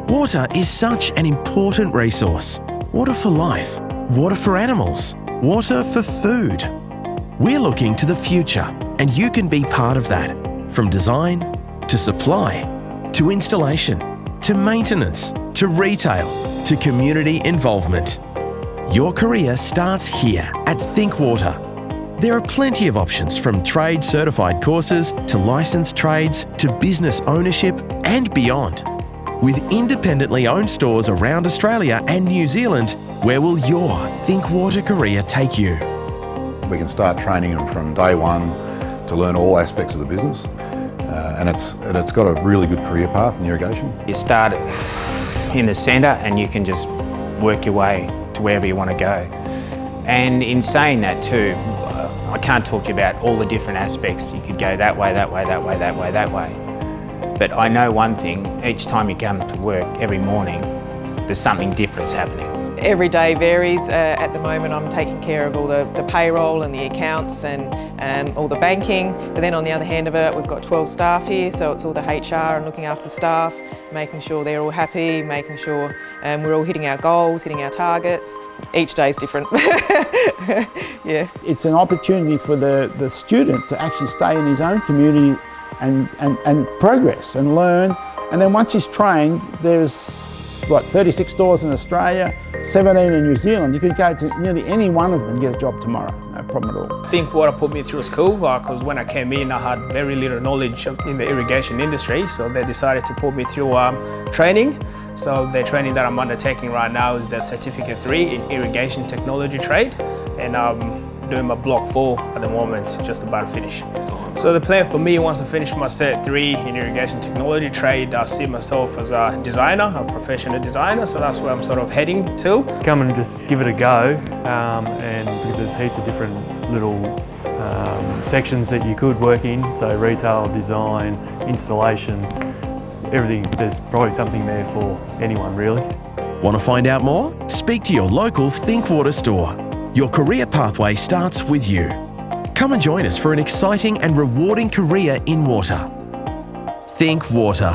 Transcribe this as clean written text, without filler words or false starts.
Water is such an important resource. Water for life, water for animals, water for food. We're looking to the future, and you can be part of that. From design, to supply, to installation, to maintenance, to retail, to community involvement. Your career starts here at Think Water. There are plenty of options, from trade certified courses to licensed trades to business ownership and beyond. With independently owned stores around Australia and New Zealand, where will your Think Water career take you? We can start training them from day one to learn all aspects of the business, and it's got a really good career path in irrigation. You start in the centre and you can just work your way to wherever you want to go. And in saying that too, I can't talk to you about all the different aspects. You could go that way, that way, that way, that way, that way. But I know one thing, each time you come to work every morning, there's something different's happening. Every day varies. At the moment I'm taking care of all the payroll and the accounts and all the banking. But then on the other hand of it, we've got 12 staff here, so it's all the HR and looking after the staff, making sure they're all happy, making sure we're all hitting our goals, hitting our targets. Each day is different. Yeah. It's an opportunity for the student to actually stay in his own community and progress and learn. And then once he's trained, there's 36 stores in Australia, 17 in New Zealand. You could go to nearly any one of them and get a job tomorrow, no problem at all. Think Water put me through school because when I came in I had very little knowledge in the irrigation industry, so they decided to put me through training. So the training that I'm undertaking right now is the Certificate 3 in Irrigation Technology Trade, and I'm doing my Block 4 at the moment, just about to finish. So the plan for me, once I finish my Cert 3 in Irrigation Technology Trade, I see myself as a designer, a professional designer, so that's where I'm sort of heading to. Come and just give it a go, and because there's heaps of different little sections that you could work in, so retail, design, installation, everything. There's probably something there for anyone really. Want to find out more? Speak to your local Think Water store. Your career pathway starts with you. Come and join us for an exciting and rewarding career in water. Think Water.